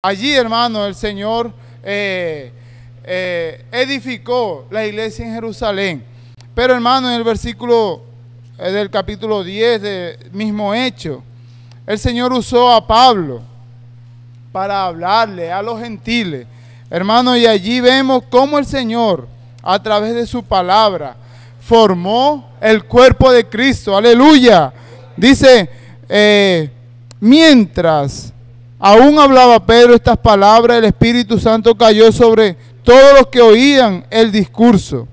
Allí, hermano, el Señor edificó la iglesia en Jerusalén. Pero, hermano, en el versículo del capítulo 10 del mismo hecho, el Señor usó a Pablo para hablarle a los gentiles. Hermano, y allí vemos cómo el Señor, a través de su palabra, formó el cuerpo de Cristo. Aleluya. Dice, mientras aún hablaba Pedro estas palabras, el Espíritu Santo cayó sobre todos los que oían el discurso.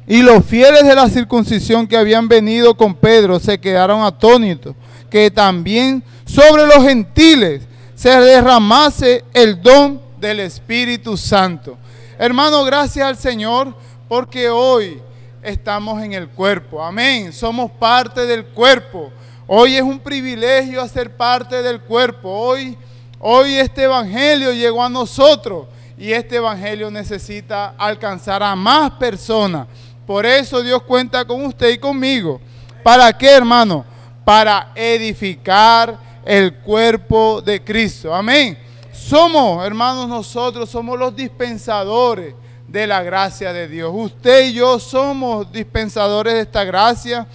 Y los fieles de la circuncisión que habían venido con Pedro se quedaron atónitos, que también sobre los gentiles se derramase el don del Espíritu Santo. Hermano, gracias al Señor porque hoy estamos en el cuerpo. Amén. Somos parte del cuerpo. Hoy es un privilegio ser parte del cuerpo. Hoy este evangelio llegó a nosotros y este evangelio necesita alcanzar a más personas. Por eso Dios cuenta con usted y conmigo. ¿Para qué, hermano? Para edificar el cuerpo de Cristo. Amén. Somos, hermanos, nosotros somos los dispensadores de la gracia de Dios. Usted y yo somos dispensadores de esta gracia.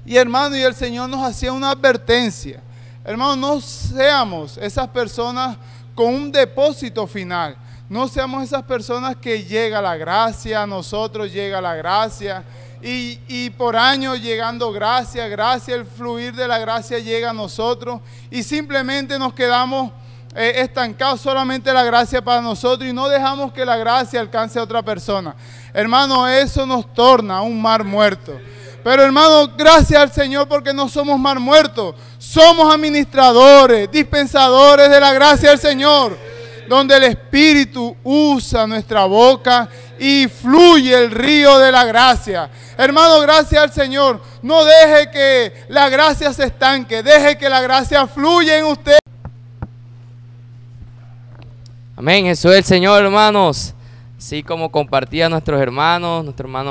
Y hermano, y el Señor nos hacía una advertencia. Hermano, no seamos esas personas con un depósito final. No seamos esas personas que llega la gracia, a nosotros llega la gracia. Y por años llegando gracia, el fluir de la gracia llega a nosotros. Y simplemente nos quedamos estancados, solamente la gracia para nosotros. Y no dejamos que la gracia alcance a otra persona. Hermano, eso nos torna un mar muerto. Pero hermano, gracias al Señor porque no somos mar muertos. Somos administradores, dispensadores de la gracia del Señor. Donde el Espíritu usa nuestra boca y fluye el río de la gracia. Hermano, gracias al Señor. No deje que la gracia se estanque. Deje que la gracia fluya en usted. Amén. Jesús es el Señor, hermanos. Así como compartía nuestro hermano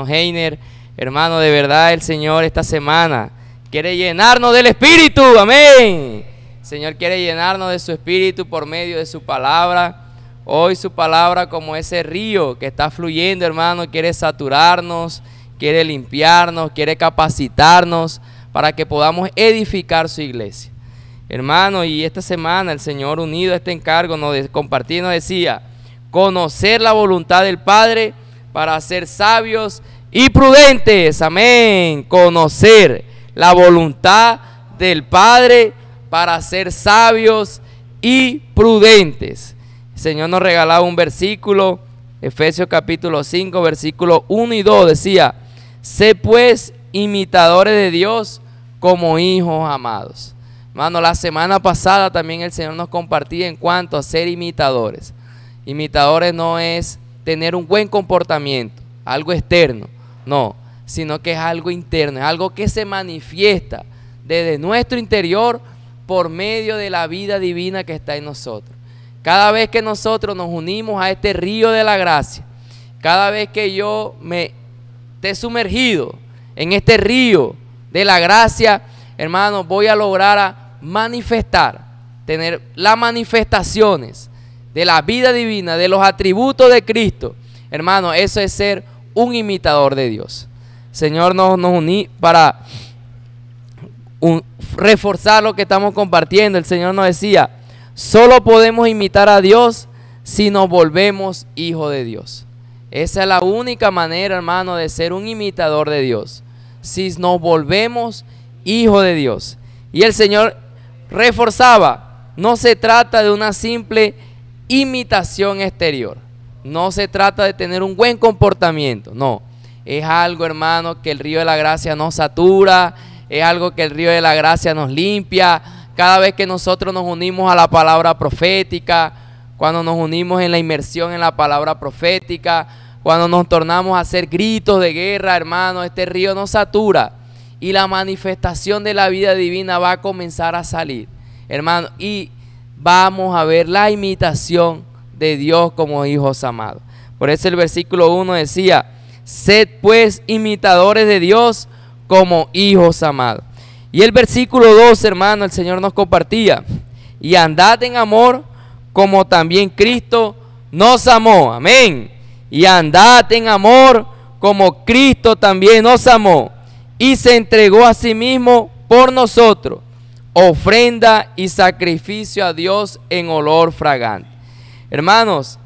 Heiner. Hermano, de verdad el Señor esta semana quiere llenarnos del Espíritu, amén. El Señor quiere llenarnos de su Espíritu por medio de su palabra. Hoy su palabra, como ese río que está fluyendo, hermano, quiere saturarnos, quiere limpiarnos, quiere capacitarnos para que podamos edificar su iglesia. Hermano, y esta semana el Señor, unido a este encargo, nos compartía, nos decía, conocer la voluntad del Padre para ser sabios y prudentes, amén. Conocer la voluntad del Padre para ser sabios y prudentes. El Señor nos regalaba un versículo, Efesios capítulo 5, versículos 1 y 2, decía, sé pues imitadores de Dios como hijos amados. Hermano, la semana pasada también el Señor nos compartía en cuanto a ser imitadores. Imitadores no es tener un buen comportamiento, algo externo. No, sino que es algo interno, es algo que se manifiesta desde nuestro interior por medio de la vida divina que está en nosotros. Cada vez que nosotros nos unimos a este río de la gracia, cada vez que yo me esté sumergido en este río de la gracia, hermano, voy a lograr a manifestar, tener las manifestaciones de la vida divina, de los atributos de Cristo. Hermano, eso es ser un imitador de Dios. Señor, nos uní para reforzar lo que estamos compartiendo. El Señor nos decía, solo podemos imitar a Dios si nos volvemos hijos de Dios. Esa es la única manera, hermano, de ser un imitador de Dios, si nos volvemos hijos de Dios. Y el Señor reforzaba, no se trata de una simple imitación exterior. No se trata de tener un buen comportamiento, no. Es algo, hermano, que el río de la gracia nos satura, es algo que el río de la gracia nos limpia. Cada vez que nosotros nos unimos a la palabra profética, cuando nos unimos en la inmersión en la palabra profética, cuando nos tornamos a hacer gritos de guerra, hermano, este río nos satura y la manifestación de la vida divina va a comenzar a salir, hermano, y vamos a ver la imitación de Dios como hijos amados. Por eso el versículo 1 decía, sed pues imitadores de Dios como hijos amados. Y el versículo 2, hermano, el Señor nos compartía, y andad en amor como también Cristo nos amó. Amén. Y andad en amor como Cristo también nos amó y se entregó a sí mismo por nosotros, ofrenda y sacrificio a Dios en olor fragante. Hermanos,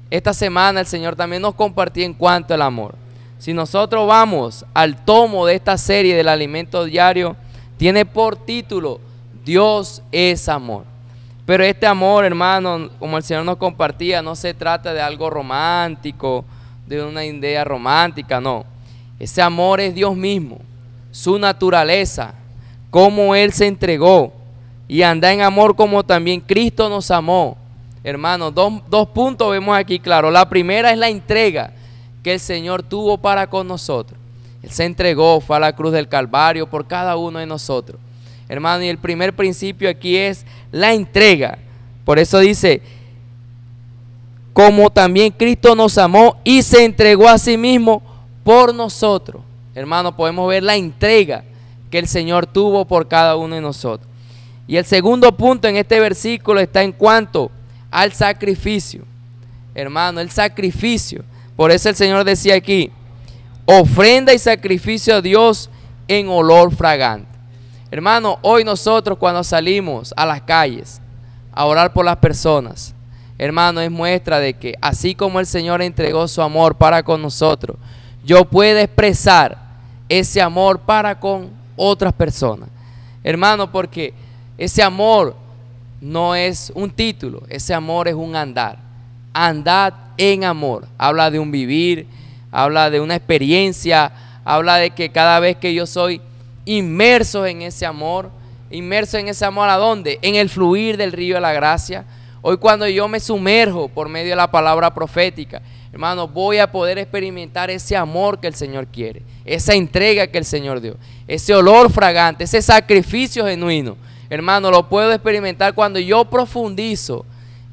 esta semana el Señor también nos compartió en cuanto al amor. Si nosotros vamos al tomo de esta serie del alimento diario, tiene por título Dios es amor. Pero este amor, hermano, como el Señor nos compartía, no se trata de algo romántico, de una idea romántica, no. Ese amor es Dios mismo, su naturaleza, cómo Él se entregó, y anda en amor como también Cristo nos amó. Hermano, dos puntos vemos aquí claro. La primera es la entrega que el Señor tuvo para con nosotros. Él se entregó, fue a la cruz del Calvario por cada uno de nosotros. Hermano, y el primer principio aquí es la entrega. Por eso dice, como también Cristo nos amó y se entregó a sí mismo por nosotros. Hermano, podemos ver la entrega que el Señor tuvo por cada uno de nosotros. Y el segundo punto en este versículo está en cuanto al sacrificio. Hermano, el sacrificio. Por eso el Señor decía aquí, ofrenda y sacrificio a Dios en olor fragante. Hermano, hoy nosotros cuando salimos a las calles a orar por las personas, hermano, es muestra de que así como el Señor entregó su amor para con nosotros, yo puedo expresar ese amor para con otras personas. Hermano, porque ese amor no es un título, ese amor es un andar. Andad en amor. Habla de un vivir, habla de una experiencia, habla de que cada vez que yo soy inmerso en ese amor ¿a dónde? En el fluir del río de la gracia. Hoy cuando yo me sumerjo por medio de la palabra profética, hermano, voy a poder experimentar ese amor que el Señor quiere, esa entrega que el Señor dio, ese olor fragante, ese sacrificio genuino. Hermano, lo puedo experimentar cuando yo profundizo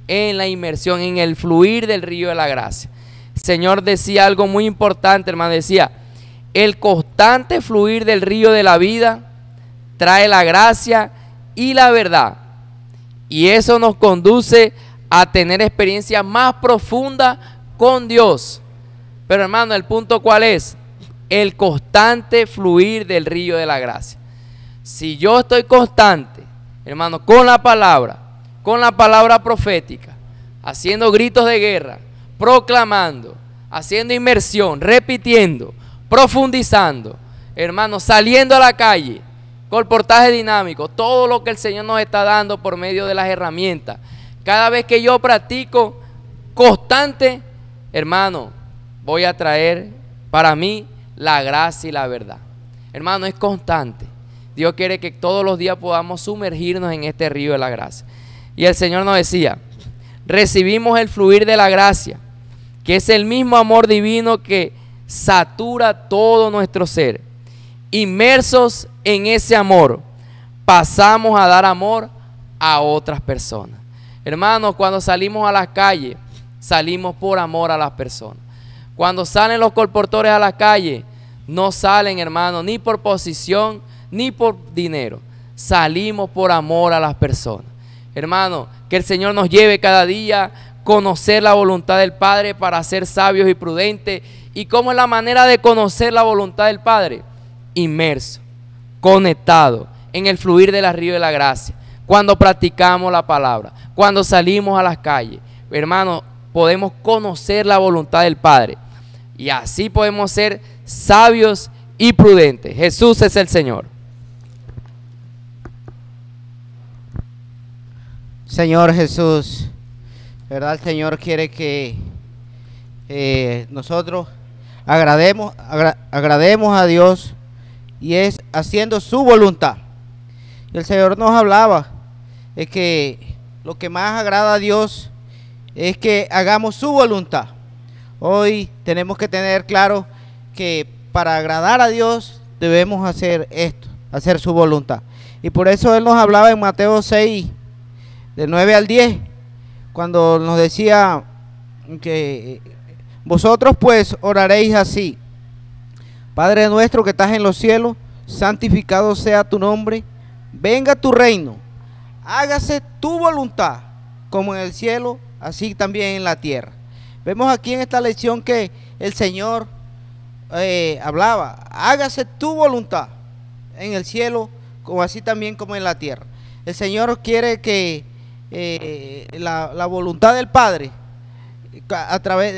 en la inmersión, en el fluir del río de la gracia. El Señor decía algo muy importante, hermano, decía, el constante fluir del río de la vida trae la gracia y la verdad. Y eso nos conduce a tener experiencias más profundas con Dios. Pero hermano, el punto ¿cuál es? El constante fluir del río de la gracia. Si yo estoy constante, hermano, con la palabra profética, haciendo gritos de guerra, proclamando, haciendo inmersión, repitiendo, profundizando, hermano, saliendo a la calle, colportaje dinámico, todo lo que el Señor nos está dando por medio de las herramientas. Cada vez que yo practico constante, hermano, voy a traer para mí la gracia y la verdad. Hermano, es constante. Dios quiere que todos los días podamos sumergirnos en este río de la gracia. Y el Señor nos decía, recibimos el fluir de la gracia, que es el mismo amor divino que satura todo nuestro ser. Inmersos en ese amor, pasamos a dar amor a otras personas. Hermanos, cuando salimos a las calles, salimos por amor a las personas. Cuando salen los colportores a la calle, no salen, hermanos, ni por posición, ni por dinero. Salimos por amor a las personas. Hermano, que el Señor nos lleve cada día a conocer la voluntad del Padre para ser sabios y prudentes. ¿Y cómo es la manera de conocer la voluntad del Padre? Inmerso, conectado en el fluir del río de la gracia. Cuando practicamos la palabra, cuando salimos a las calles, hermano, podemos conocer la voluntad del Padre. Y así podemos ser sabios y prudentes. Jesús es el Señor. Señor Jesús, ¿verdad? El Señor quiere que nosotros agrademos a Dios, y es haciendo su voluntad. Y el Señor nos hablaba de que lo que más agrada a Dios es que hagamos su voluntad. Hoy tenemos que tener claro que para agradar a Dios debemos hacer esto, hacer su voluntad. Y por eso Él nos hablaba en Mateo 6, del 9 al 10, cuando nos decía que vosotros pues oraréis así: Padre nuestro que estás en los cielos, santificado sea tu nombre, venga tu reino, hágase tu voluntad, como en el cielo, así también en la tierra. Vemos aquí en esta lección que el Señor hablaba, hágase tu voluntad en el cielo, como así también como en la tierra. El Señor quiere que la voluntad del Padre,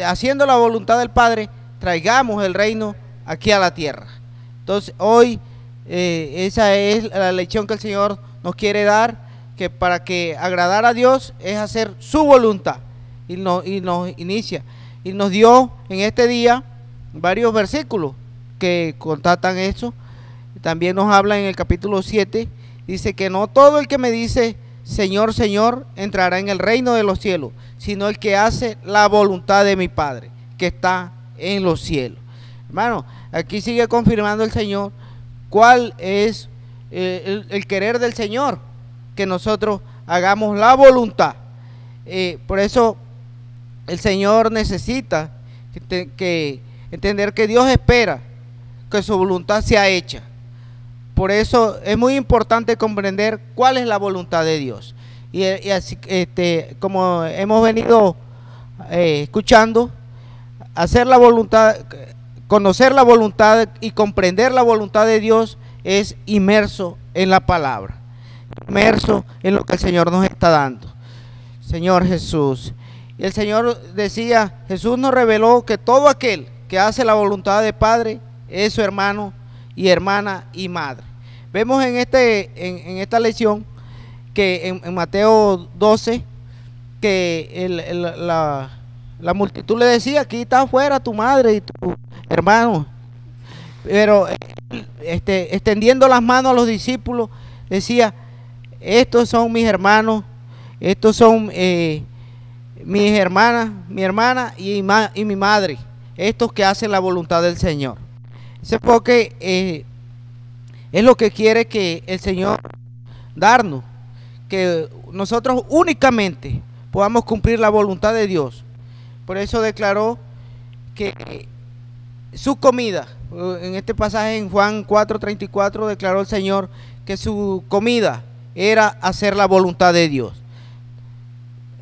haciendo la voluntad del Padre, traigamos el reino aquí a la tierra. Entonces hoy esa es la lección que el Señor nos quiere dar, que para que agradar a Dios es hacer su voluntad, y nos inicia y nos dio en este día varios versículos que constatan eso. También nos habla en el capítulo 7, dice que no todo el que me dice Señor, Señor, entrará en el reino de los cielos, sino el que hace la voluntad de mi Padre que está en los cielos. Hermano, aquí sigue confirmando el Señor cuál es el querer del Señor, que nosotros hagamos la voluntad. Por eso el Señor necesita que entender que Dios espera que su voluntad sea hecha. Por eso es muy importante comprender cuál es la voluntad de Dios. Y así, como hemos venido escuchando, hacer la voluntad, conocer la voluntad y comprender la voluntad de Dios es inmerso en la palabra, inmerso en lo que el Señor nos está dando. Señor Jesús. Y el Señor decía, Jesús nos reveló que todo aquel que hace la voluntad del Padre es su hermano y hermana y madre. Vemos en esta lección que en Mateo 12 que la multitud le decía, aquí está afuera tu madre y tu hermano. Pero extendiendo las manos a los discípulos decía, estos son mis hermanos, estos son mis hermanas, mi hermana y mi madre, estos que hacen la voluntad del Señor. Eso es porque es lo que quiere que el Señor darnos, que nosotros únicamente podamos cumplir la voluntad de Dios. Por eso declaró que su comida, en este pasaje en Juan 4:34 declaró el Señor que su comida era hacer la voluntad de Dios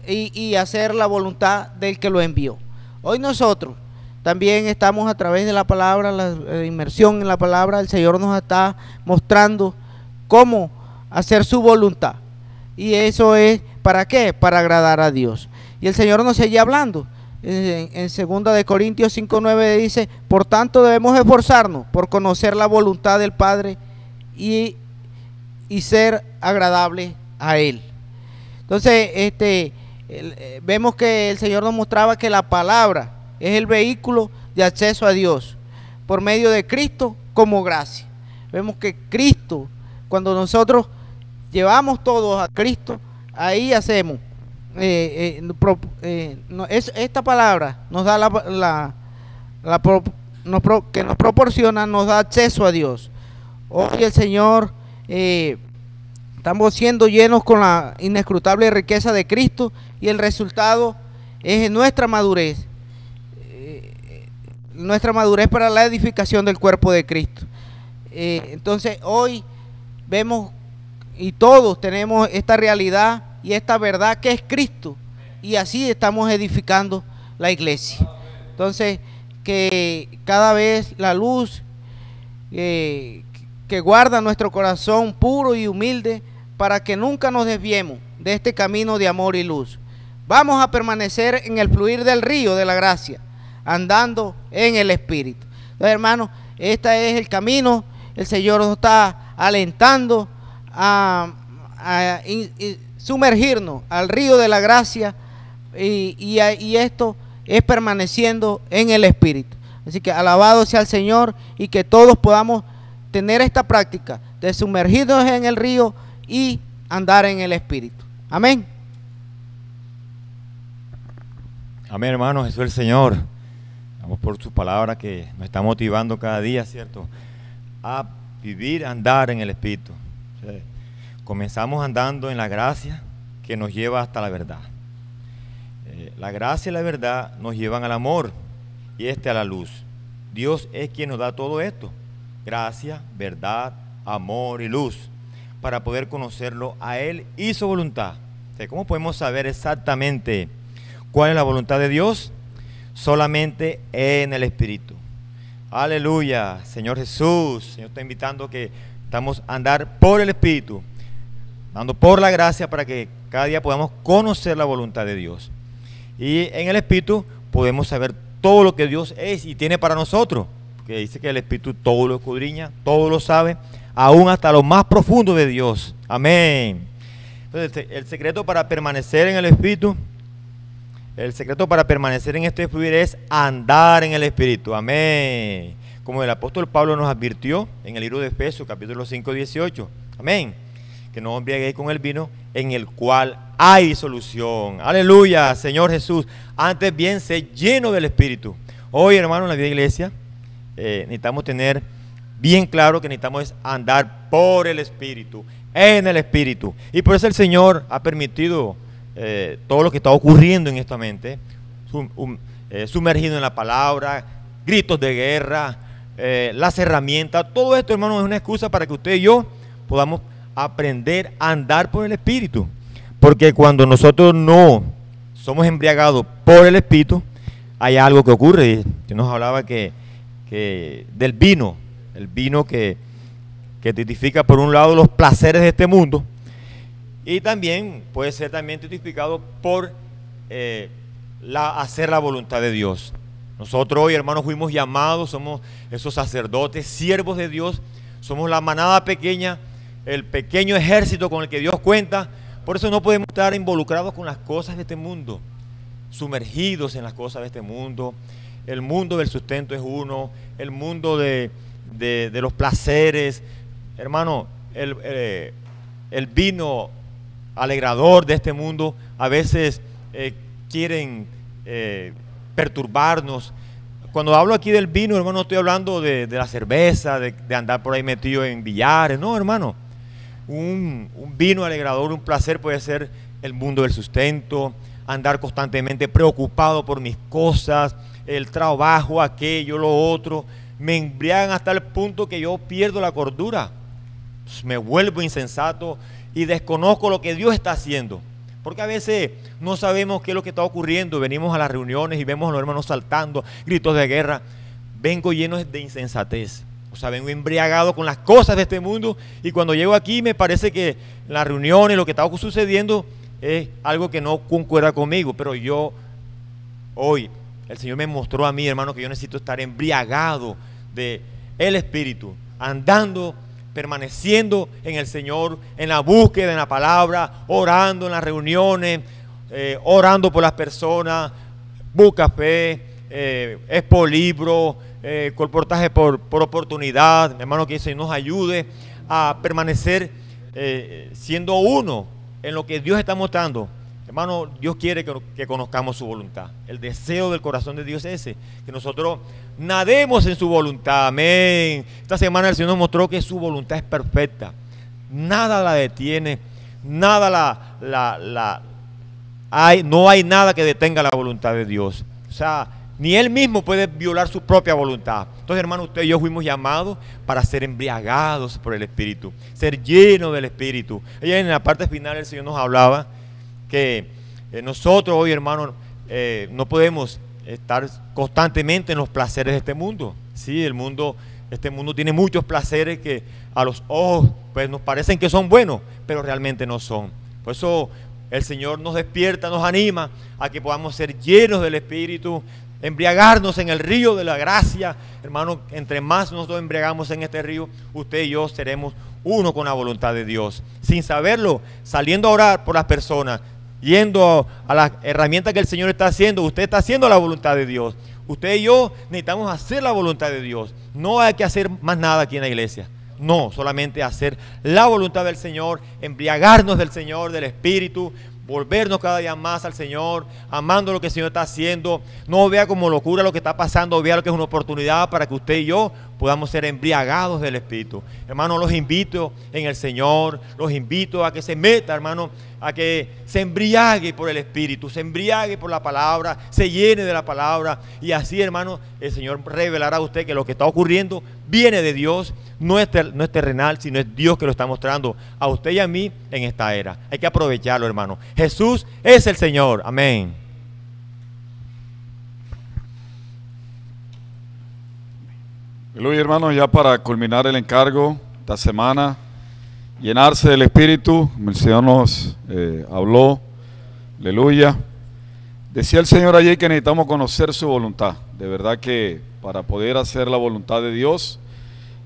y hacer la voluntad del que lo envió. Hoy nosotros también estamos a través de la palabra, la inmersión en la palabra. El Señor nos está mostrando cómo hacer su voluntad. Y eso es, ¿para qué? Para agradar a Dios. Y el Señor nos sigue hablando. En 2 de Corintios 5:9 dice, por tanto debemos esforzarnos por conocer la voluntad del Padre y ser agradable a Él. Entonces, vemos que el Señor nos mostraba que la palabra es el vehículo de acceso a Dios por medio de Cristo como gracia. Vemos que Cristo, cuando nosotros llevamos todos a Cristo, ahí hacemos esta palabra nos da que nos proporciona, nos da acceso a Dios. Hoy el Señor, estamos siendo llenos con la inescrutable riqueza de Cristo, y el resultado es nuestra madurez para la edificación del cuerpo de Cristo. Entonces hoy vemos y todos tenemos esta realidad y esta verdad que es Cristo, y así estamos edificando la iglesia. Entonces, que cada vez la luz que guarda nuestro corazón puro y humilde, para que nunca nos desviemos de este camino de amor y luz. Vamos a permanecer en el fluir del río de la gracia, andando en el Espíritu. Entonces, hermanos, este es el camino. El Señor nos está alentando a sumergirnos al río de la gracia, y esto es permaneciendo en el Espíritu. Así que alabado sea el Señor, y que todos podamos tener esta práctica de sumergirnos en el río y andar en el Espíritu. Amén. Amén, hermanos. Jesús es el Señor. Vamos por su palabra que nos está motivando cada día, ¿cierto?, a vivir, andar en el Espíritu. O sea, comenzamos andando en la gracia que nos lleva hasta la verdad. La gracia y la verdad nos llevan al amor, y a la luz. Dios es quien nos da todo esto: gracia, verdad, amor y luz, para poder conocerlo a Él y su voluntad, ¿Cómo podemos saber exactamente cuál es la voluntad de Dios? Solamente en el Espíritu. Aleluya, Señor Jesús. Señor está invitando a que estamos a andar por el Espíritu, dando por la gracia para que cada día podamos conocer la voluntad de Dios. Y en el Espíritu podemos saber todo lo que Dios es y tiene para nosotros, porque dice que el Espíritu todo lo escudriña, todo lo sabe, aún hasta lo más profundo de Dios. Amén. Entonces, el secreto para permanecer en el Espíritu, el secreto para permanecer en este fluir es andar en el Espíritu. Amén. Como el apóstol Pablo nos advirtió en el libro de Efesios, capítulo 5, 18. Amén. Que no os embriaguéis con el vino en el cual hay disolución. Aleluya, Señor Jesús. Antes bien, sé lleno del Espíritu. Hoy, hermano, en la vida de iglesia, necesitamos tener bien claro que necesitamos andar por el Espíritu, en el Espíritu. Y por eso el Señor ha permitido todo lo que está ocurriendo en esta mente, sumergido en la palabra, gritos de guerra, las herramientas. Todo esto, hermano, es una excusa para que usted y yo podamos aprender a andar por el Espíritu. Porque cuando nosotros no somos embriagados por el Espíritu, hay algo que ocurre. Que nos hablaba que del vino, el vino que tipifica por un lado los placeres de este mundo, y también puede ser también tipificado por hacer la voluntad de Dios. Nosotros hoy, hermanos, fuimos llamados, somos esos sacerdotes, siervos de Dios, somos la manada pequeña, el pequeño ejército con el que Dios cuenta. Por eso no podemos estar involucrados con las cosas de este mundo, sumergidos en las cosas de este mundo. El mundo del sustento es uno, el mundo de los placeres. Hermano, el vino alegrador de este mundo a veces quieren perturbarnos. Cuando hablo aquí del vino, hermano, no estoy hablando de la cerveza, de andar por ahí metido en billares. No, hermano. Un vino alegrador, un placer puede ser el mundo del sustento, andar constantemente preocupado por mis cosas, el trabajo, aquello, lo otro. Me embriagan hasta el punto que yo pierdo la cordura, me vuelvo insensato y desconozco lo que Dios está haciendo. Porque a veces no sabemos qué es lo que está ocurriendo. Venimos a las reuniones y vemos a los hermanos saltando, gritos de guerra. Vengo lleno de insensatez. O sea, vengo embriagado con las cosas de este mundo, y cuando llego aquí me parece que las reuniones, lo que está sucediendo es algo que no concuerda conmigo. Pero hoy, el Señor me mostró a mí, hermano, que yo necesito estar embriagado de el Espíritu, andando, permaneciendo en el Señor, en la búsqueda, en la palabra, orando en las reuniones, orando por las personas, busca fe, expo libro, colportaje por oportunidad. Hermano, que el Señor nos ayude a permanecer siendo uno en lo que Dios está mostrando. Hermano, Dios quiere que conozcamos su voluntad. El deseo del corazón de Dios es ese, que nosotros nademos en su voluntad. Amén. Esta semana el Señor nos mostró que su voluntad es perfecta. Nada la detiene, nada no hay nada que detenga la voluntad de Dios. O sea, ni Él mismo puede violar su propia voluntad. Entonces, hermano, usted y yo fuimos llamados para ser embriagados por el Espíritu, ser llenos del Espíritu. Y en la parte final el Señor nos hablaba que nosotros hoy, hermano, no podemos estar constantemente en los placeres de este mundo. Sí, este mundo tiene muchos placeres que a los ojos pues nos parecen que son buenos, pero realmente no son. Por eso el Señor nos despierta, nos anima a que podamos ser llenos del Espíritu, embriagarnos en el río de la gracia. Hermano, entre más nosotros embriagamos en este río, usted y yo seremos uno con la voluntad de Dios. Sin saberlo, saliendo a orar por las personas, yendo a las herramientas que el Señor está haciendo, usted está haciendo la voluntad de Dios. Usted y yo necesitamos hacer la voluntad de Dios. No hay que hacer más nada aquí en la iglesia. No, solamente hacer la voluntad del Señor, embriagarnos del Señor, del Espíritu, volvernos cada día más al Señor, amando lo que el Señor está haciendo. No vea como locura lo que está pasando, vea lo que es una oportunidad para que usted y yo podamos ser embriagados del Espíritu. Hermano, los invito en el Señor, los invito a que se meta, hermano, a que se embriague por el Espíritu, se embriague por la palabra, se llene de la palabra, y así, hermano, el Señor revelará a usted que lo que está ocurriendo viene de Dios, no es terrenal, sino es Dios que lo está mostrando a usted y a mí en esta era. Hay que aprovecharlo, hermano. Jesús es el Señor. Amén. Aleluya, hermanos, ya para culminar el encargo esta semana, llenarse del Espíritu, como el Señor nos habló, aleluya. Decía el Señor ayer que necesitamos conocer su voluntad. De verdad que para poder hacer la voluntad de Dios,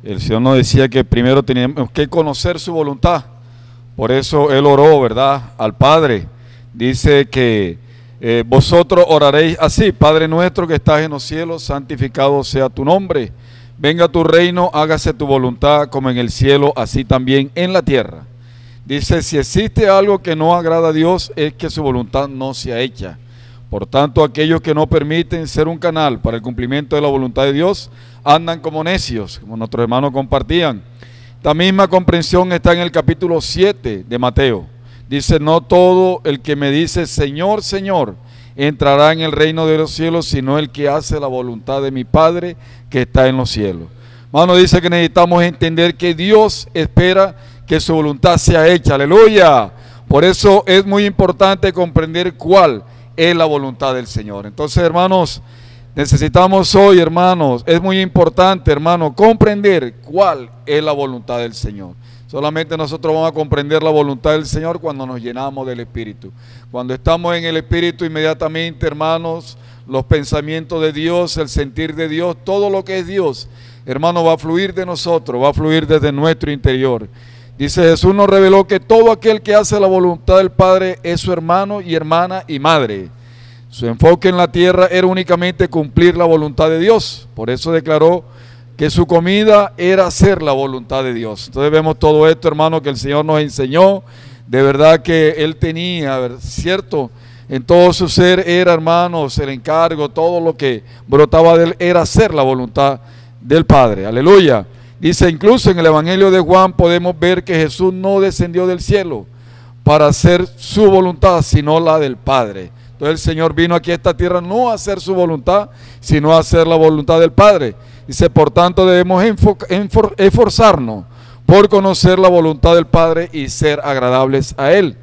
el Señor nos decía que primero teníamos que conocer su voluntad. Por eso Él oró, ¿verdad?, al Padre. Dice que vosotros oraréis así: Padre nuestro que estás en los cielos, santificado sea tu nombre. Venga tu reino, hágase tu voluntad como en el cielo, así también en la tierra. Dice, si existe algo que no agrada a Dios, es que su voluntad no sea hecha. Por tanto, aquellos que no permiten ser un canal para el cumplimiento de la voluntad de Dios, andan como necios, como nuestros hermanos compartían. La misma comprensión está en el capítulo 7 de Mateo. Dice, no todo el que me dice, Señor, Señor, entrará en el reino de los cielos, sino el que hace la voluntad de mi Padre que está en los cielos. Hermano, dice que necesitamos entender que Dios espera que su voluntad sea hecha. Aleluya. Por eso es muy importante comprender cuál es la voluntad del Señor. Entonces, hermanos, necesitamos hoy, hermanos, es muy importante, hermano, comprender cuál es la voluntad del Señor. Solamente nosotros vamos a comprender la voluntad del Señor cuando nos llenamos del Espíritu. Cuando estamos en el Espíritu, inmediatamente, hermanos, los pensamientos de Dios, el sentir de Dios, todo lo que es Dios, hermano, va a fluir de nosotros, va a fluir desde nuestro interior. Dice, Jesús nos reveló que todo aquel que hace la voluntad del Padre es su hermano y hermana y madre. Su enfoque en la tierra era únicamente cumplir la voluntad de Dios. Por eso declaró que su comida era hacer la voluntad de Dios. Entonces vemos todo esto, hermano, que el Señor nos enseñó. De verdad que Él tenía, ¿cierto? En todo su ser era, hermanos, el encargo, todo lo que brotaba de Él era hacer la voluntad del Padre. Aleluya. Dice, incluso en el Evangelio de Juan podemos ver que Jesús no descendió del cielo para hacer su voluntad, sino la del Padre. Entonces el Señor vino aquí a esta tierra no a hacer su voluntad, sino a hacer la voluntad del Padre. Dice, por tanto debemos esforzarnos por conocer la voluntad del Padre y ser agradables a Él.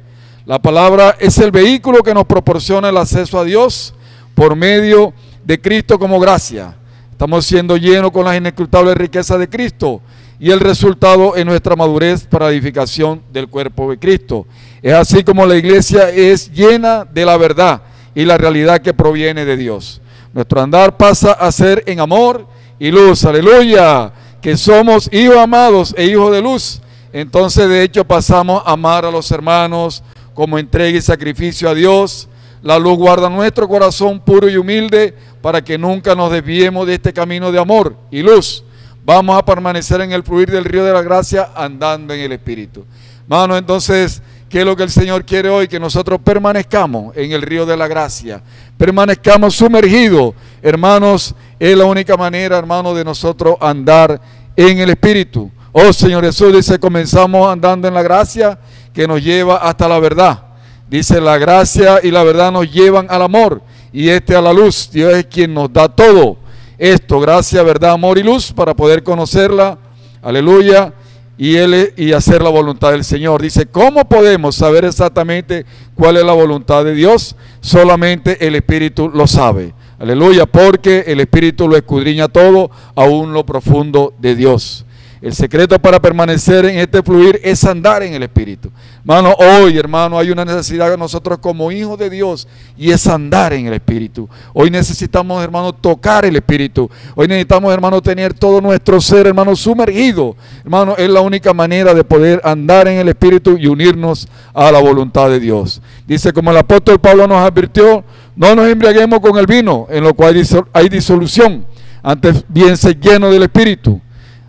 La palabra es el vehículo que nos proporciona el acceso a Dios por medio de Cristo como gracia. Estamos siendo llenos con las inescrutables riquezas de Cristo y el resultado es nuestra madurez para la edificación del cuerpo de Cristo. Es así como la iglesia es llena de la verdad y la realidad que proviene de Dios. Nuestro andar pasa a ser en amor y luz, aleluya, que somos hijos amados e hijos de luz. Entonces de hecho pasamos a amar a los hermanos como entrega y sacrificio a Dios. La luz guarda nuestro corazón puro y humilde para que nunca nos desviemos de este camino de amor y luz. Vamos a permanecer en el fluir del río de la gracia andando en el Espíritu. Hermano, entonces, ¿qué es lo que el Señor quiere hoy? Que nosotros permanezcamos en el río de la gracia, permanezcamos sumergidos. Hermanos, es la única manera, hermano, de nosotros andar en el Espíritu. Oh Señor Jesús, dice, comenzamos andando en la gracia que nos lleva hasta la verdad. Dice, la gracia y la verdad nos llevan al amor y a la luz. Dios es quien nos da todo esto, gracia, verdad, amor y luz, para poder conocerla, aleluya, y hacer la voluntad del Señor. Dice, ¿cómo podemos saber exactamente cuál es la voluntad de Dios? Solamente el Espíritu lo sabe, aleluya, porque el Espíritu lo escudriña todo, aún lo profundo de Dios. El secreto para permanecer en este fluir es andar en el Espíritu. Hermano, hoy, hermano, hay una necesidad de nosotros como hijos de Dios y es andar en el Espíritu. Hoy necesitamos, hermano, tocar el Espíritu. Hoy necesitamos, hermano, tener todo nuestro ser, hermano, sumergido. Hermano, es la única manera de poder andar en el Espíritu y unirnos a la voluntad de Dios. Dice, como el apóstol Pablo nos advirtió, no nos embriaguemos con el vino, en lo cual hay disolución. Antes bien ser lleno del Espíritu.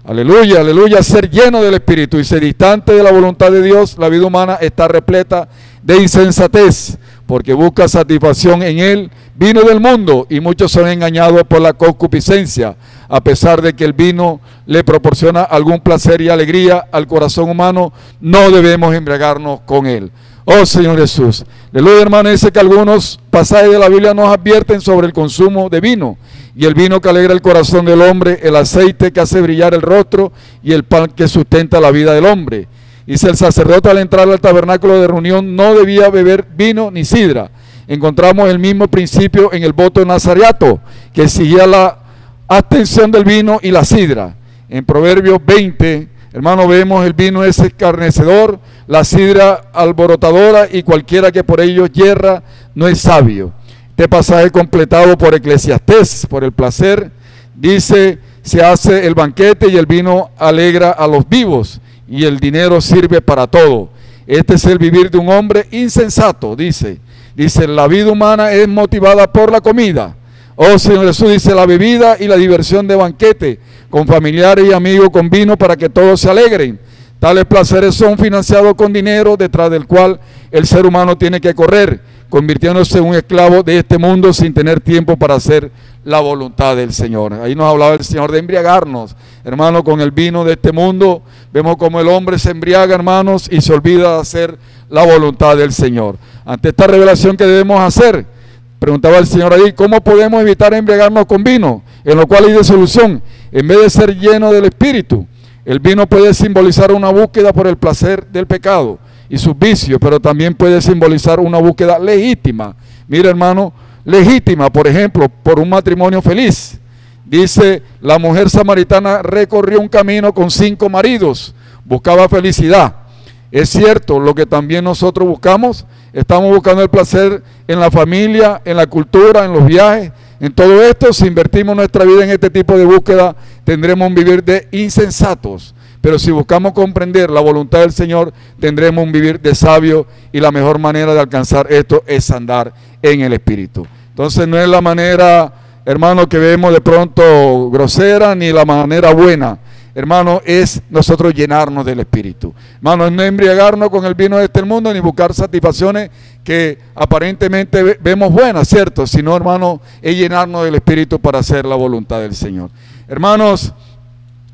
Aleluya, aleluya, ser lleno del Espíritu y ser distante de la voluntad de Dios. La vida humana está repleta de insensatez, porque busca satisfacción en él. Vino del mundo y muchos son engañados por la concupiscencia. a pesar de que el vino le proporciona algún placer y alegría al corazón humano, no debemos embriagarnos con él. Oh Señor Jesús. Aleluya, hermano, dice que algunos pasajes de la Biblia nos advierten sobre el consumo de vino. Y el vino que alegra el corazón del hombre, el aceite que hace brillar el rostro y el pan que sustenta la vida del hombre. Dice, el sacerdote al entrar al tabernáculo de reunión no debía beber vino ni sidra. Encontramos el mismo principio en el voto de Nazareato, que exigía la abstención del vino y la sidra. En Proverbios 20, hermano, vemos el vino es escarnecedor, la sidra alborotadora, y cualquiera que por ello yerra no es sabio. Este pasaje completado por Eclesiastés, por el placer, dice, se hace el banquete y el vino alegra a los vivos y el dinero sirve para todo. Este es el vivir de un hombre insensato, dice, la vida humana es motivada por la comida. Oh Señor Jesús, dice, la bebida y la diversión de banquete, con familiares y amigos, con vino para que todos se alegren. Tales placeres son financiados con dinero, detrás del cual el ser humano tiene que correr, convirtiéndose en un esclavo de este mundo sin tener tiempo para hacer la voluntad del Señor. Ahí nos hablaba el Señor de embriagarnos, hermano, con el vino de este mundo. Vemos como el hombre se embriaga, hermanos, y se olvida de hacer la voluntad del Señor. Ante esta revelación que debemos hacer, preguntaba el Señor ahí, ¿cómo podemos evitar embriagarnos con vino? En lo cual hay de solución, en vez de ser lleno del Espíritu. El vino puede simbolizar una búsqueda por el placer del pecado y sus vicios, pero también puede simbolizar una búsqueda legítima. Mira, hermano, legítima, por ejemplo, por un matrimonio feliz. Dice, la mujer samaritana recorrió un camino con 5 maridos, buscaba felicidad. Es cierto, lo que también nosotros buscamos, estamos buscando el placer en la familia, en la cultura, en los viajes, en todo esto. Si invertimos nuestra vida en este tipo de búsqueda, tendremos un vivir de insensatos. Pero si buscamos comprender la voluntad del Señor, tendremos un vivir de sabio, y la mejor manera de alcanzar esto es andar en el Espíritu. Entonces no es la manera, hermano, que vemos de pronto grosera, ni la manera buena. Hermano, es nosotros llenarnos del Espíritu. Hermano, no embriagarnos con el vino de este mundo, ni buscar satisfacciones que aparentemente vemos buenas, ¿cierto? Sino, hermano, es llenarnos del Espíritu para hacer la voluntad del Señor. Hermanos,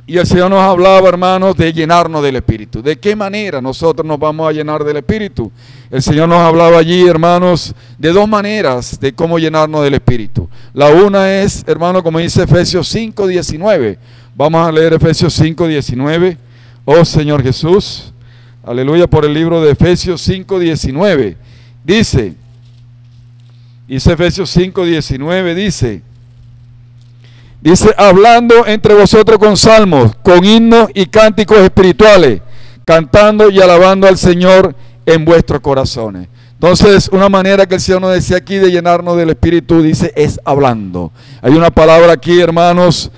y el Señor nos hablaba, hermanos, de llenarnos del Espíritu. ¿De qué manera nosotros nos vamos a llenar del Espíritu? El Señor nos hablaba allí, hermanos, de 2 maneras de cómo llenarnos del Espíritu. La una es, hermano, como dice Efesios 5:19. Vamos a leer Efesios 5:19. Oh Señor Jesús, aleluya, por el libro de Efesios 5:19. Dice Efesios 5:19, dice, hablando entre vosotros con salmos, con himnos y cánticos espirituales, cantando y alabando al Señor en vuestros corazones. Entonces, una manera que el Señor nos decía aquí de llenarnos del Espíritu, dice, es hablando. Hay una palabra aquí, hermanos,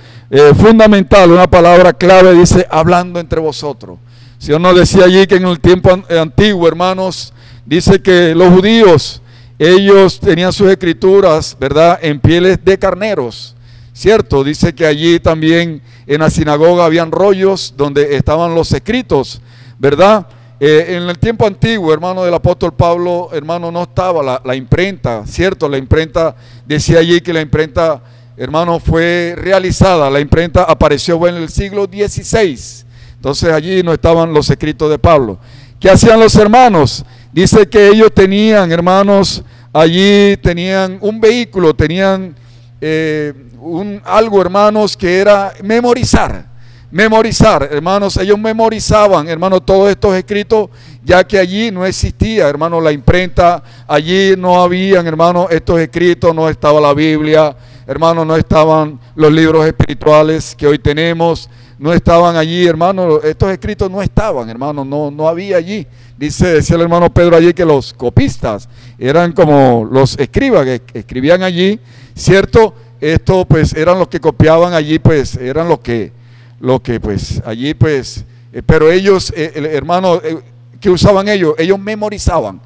fundamental, una palabra clave, dice, hablando entre vosotros. El Señor nos decía allí que en el tiempo antiguo, hermanos, dice que los judíos, ellos tenían sus escrituras, ¿verdad?, en pieles de carneros, ¿cierto? Dice que allí también en la sinagoga habían rollos donde estaban los escritos, ¿verdad? En el tiempo antiguo, hermano, del apóstol Pablo, hermano, no estaba la imprenta, ¿cierto? La imprenta, decía allí que la imprenta, hermano, fue realizada, la imprenta apareció en el siglo XVI. Entonces allí no estaban los escritos de Pablo. ¿Qué hacían los hermanos? Dice que ellos tenían, hermanos, allí tenían un vehículo, tenían algo, hermanos, que era memorizar, hermanos. Ellos memorizaban, hermanos, todos estos escritos, ya que allí no existía, hermanos, la imprenta. Allí no habían, hermanos, estos escritos, no estaba la Biblia, hermanos, no estaban los libros espirituales que hoy tenemos, no estaban allí, hermanos, estos escritos no estaban, hermanos, no había allí. Decía el hermano Pedro allí que los copistas eran como los escribas que escribían allí, ¿cierto? Esto pues eran los que copiaban allí, pues eran los que pues allí pues, pero ellos, hermanos, ¿qué usaban ellos? Ellos memorizaban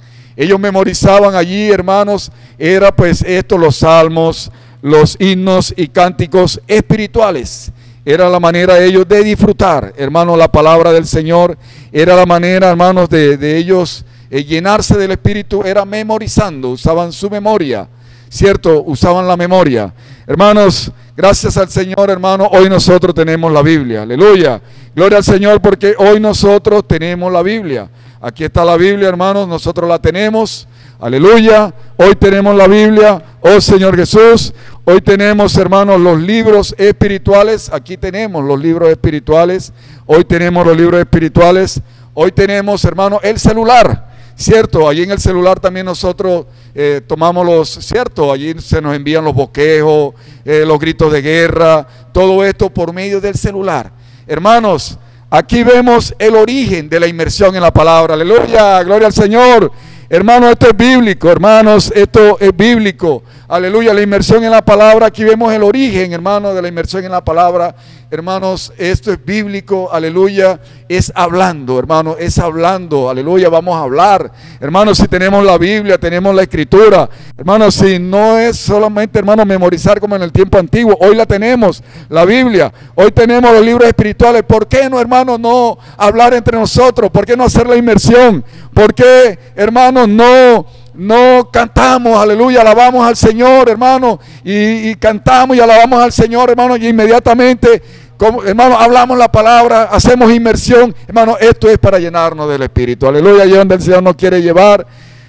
allí, hermanos, era pues esto, los salmos, los himnos y cánticos espirituales. Era la manera de ellos de disfrutar, hermanos, la palabra del Señor. Era la manera, hermanos, de ellos llenarse del Espíritu, era memorizando, usaban su memoria, ¿cierto? Usaban la memoria. Hermanos, Gracias al Señor, hermano, hoy nosotros tenemos la Biblia. Aleluya. Gloria al Señor, porque hoy nosotros tenemos la Biblia. Aquí está la Biblia, hermanos, nosotros la tenemos. Aleluya. Hoy tenemos la Biblia. Oh Señor Jesús. Hoy tenemos, hermanos, los libros espirituales. Aquí tenemos los libros espirituales. Hoy tenemos los libros espirituales. Hoy tenemos, hermanos, el celular. Cierto, allí en el celular también nosotros tomamos los, cierto, allí se nos envían los bosquejos, los gritos de guerra, todo esto por medio del celular. Hermanos, aquí vemos el origen de la inmersión en la palabra. Aleluya, gloria al Señor. Hermanos, esto es bíblico, hermanos, esto es bíblico. Aleluya, la inmersión en la palabra, aquí vemos el origen, hermanos, de la inmersión en la palabra. Hermanos, esto es bíblico, aleluya, es hablando, hermanos, es hablando, aleluya, vamos a hablar. Hermanos, si tenemos la Biblia, tenemos la Escritura. Hermanos, si no es solamente, hermanos, memorizar como en el tiempo antiguo, hoy la tenemos, la Biblia. Hoy tenemos los libros espirituales. ¿Por qué no, hermanos, no hablar entre nosotros? ¿Por qué no hacer la inmersión? ¿Por qué, hermanos, no cantamos, aleluya, alabamos al Señor, hermano, y cantamos y alabamos al Señor, hermano, y inmediatamente, hermano, hablamos la palabra, hacemos inmersión, hermano, esto es para llenarnos del Espíritu, aleluya, y donde el Señor nos quiere llevar,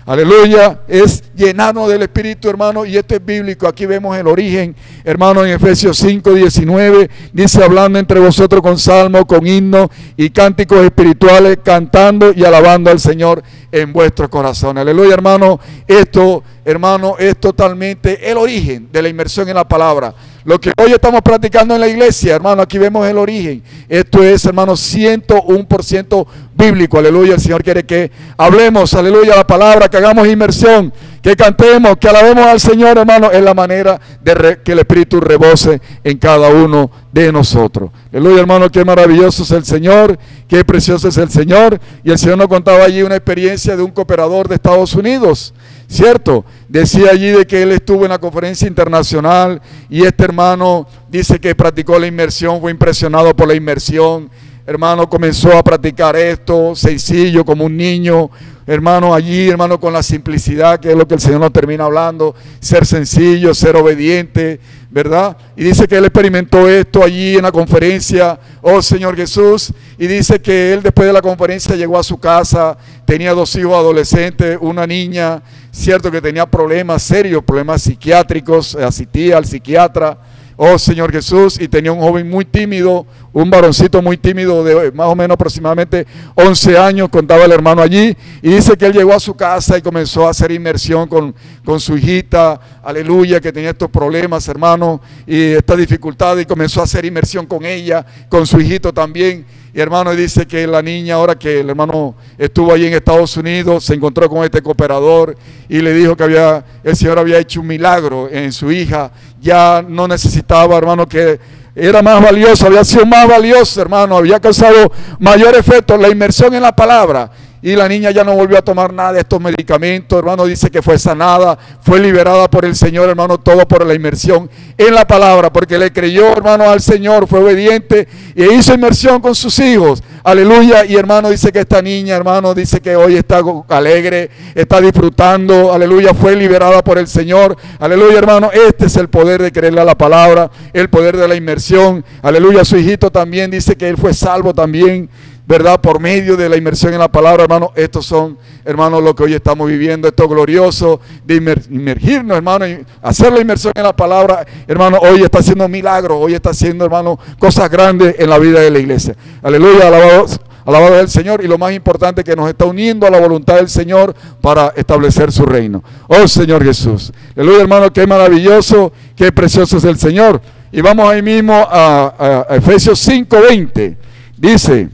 aleluya, es llenarnos del Espíritu, hermano, y esto es bíblico. Aquí vemos el origen, hermano, en Efesios 5:19, dice, hablando entre vosotros con salmos, con himnos y cánticos espirituales, cantando y alabando al Señor en vuestros corazones. Aleluya, hermano, esto, hermano, es totalmente el origen de la inmersión en la palabra. Lo que hoy estamos practicando en la iglesia, hermano, aquí vemos el origen. Esto es, hermano, 101% bíblico. Aleluya, el Señor quiere que hablemos, aleluya, la palabra, que hagamos inmersión, que cantemos, que alabemos al Señor, hermano. Es la manera de que el Espíritu rebose en cada uno de nosotros. Aleluya, hermano, qué maravilloso es el Señor, qué precioso es el Señor. Y el Señor nos contaba allí una experiencia de un cooperador de Estados Unidos, ¿cierto? Decía allí de que él estuvo en la conferencia internacional y este hermano dice que practicó la inmersión, fue impresionado por la inmersión. Hermano, comenzó a practicar esto, sencillo, como un niño. Hermano, allí, hermano, con la simplicidad, que es lo que el Señor nos termina hablando, ser sencillo, ser obediente, ¿verdad? Y dice que él experimentó esto allí en la conferencia, oh Señor Jesús, y dice que él después de la conferencia llegó a su casa, tenía 2 hijos adolescentes, una niña, cierto que tenía problemas serios, problemas psiquiátricos, asistía al psiquiatra, oh Señor Jesús, y tenía un joven muy tímido, un varoncito muy tímido de más o menos aproximadamente 11 años, contaba el hermano allí, y dice que él llegó a su casa y comenzó a hacer inmersión con su hijita, aleluya, que tenía estos problemas, hermano, y esta dificultad, y comenzó a hacer inmersión con ella, con su hijito también. Y hermano, dice que la niña, ahora que el hermano estuvo allí en Estados Unidos, se encontró con este cooperador y le dijo que el Señor había hecho un milagro en su hija. Ya no necesitaba, hermano, que era más valioso, había sido más valioso, hermano, había causado mayor efecto la inmersión en la palabra. Y la niña ya no volvió a tomar nada de estos medicamentos, hermano, dice que fue sanada, fue liberada por el Señor, hermano, todo por la inmersión en la palabra, porque le creyó, hermano, al Señor, fue obediente e hizo inmersión con sus hijos, aleluya. Y hermano, dice que esta niña, hermano, dice que hoy está alegre, está disfrutando, aleluya, fue liberada por el Señor, aleluya, hermano. Este es el poder de creerle a la palabra, el poder de la inmersión, aleluya. Su hijito también dice que él fue salvo también, ¿verdad? Por medio de la inmersión en la palabra, hermano. Estos son, hermano, lo que hoy estamos viviendo, esto glorioso de inmergirnos, hermano, y hacer la inmersión en la palabra, hermano. Hoy está haciendo milagros, hoy está haciendo, hermano, cosas grandes en la vida de la iglesia. Aleluya, alabado el Señor, y lo más importante, que nos está uniendo a la voluntad del Señor para establecer su reino. Oh Señor Jesús, aleluya, hermano, qué maravilloso, qué precioso es el Señor. Y vamos ahí mismo a Efesios 5:20, dice,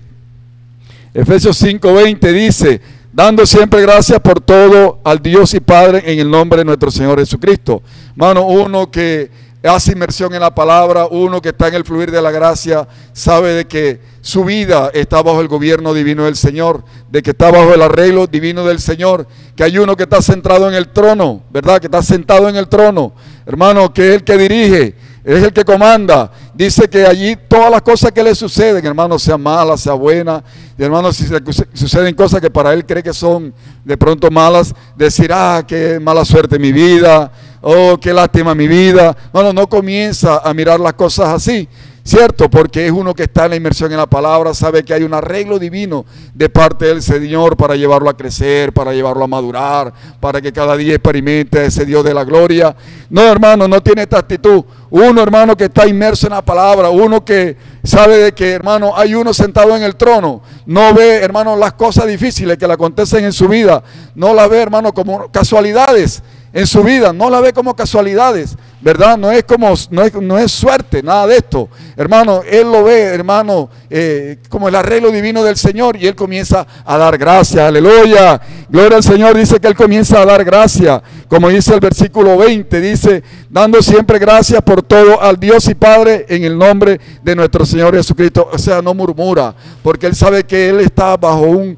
Efesios 5:20 dice, dando siempre gracias por todo al Dios y Padre en el nombre de nuestro Señor Jesucristo. Hermano, uno que hace inmersión en la palabra, uno que está en el fluir de la gracia, sabe de que su vida está bajo el gobierno divino del Señor, de que está bajo el arreglo divino del Señor, que hay uno que está centrado en el trono, ¿verdad? Que está sentado en el trono, hermano, que es el que dirige, es el que comanda. Dice que allí todas las cosas que le suceden, hermano, sean malas, sean buenas, y hermano, si suceden cosas que para él cree que son de pronto malas, decir, qué mala suerte en mi vida, oh, qué lástima mi vida. No comienza a mirar las cosas así, ¿cierto? Porque es uno que está en la inmersión en la palabra, sabe que hay un arreglo divino de parte del Señor para llevarlo a crecer, para llevarlo a madurar, para que cada día experimente a ese Dios de la gloria. No, hermano, no tiene esta actitud. Uno, hermano, que está inmerso en la palabra, uno que sabe de que, hermano, hay uno sentado en el trono, no ve, hermano, las cosas difíciles que le acontecen en su vida, no las ve, hermano, como casualidades en su vida, no la ve como casualidades, ¿verdad? No es suerte, nada de esto, hermano. Él lo ve, hermano, como el arreglo divino del Señor, y él comienza a dar gracias. Aleluya, gloria al Señor. Dice que él comienza a dar gracias, como dice el versículo 20, dice, dando siempre gracias por todo al Dios y Padre en el nombre de nuestro Señor Jesucristo. O sea, no murmura, porque él sabe que él está bajo un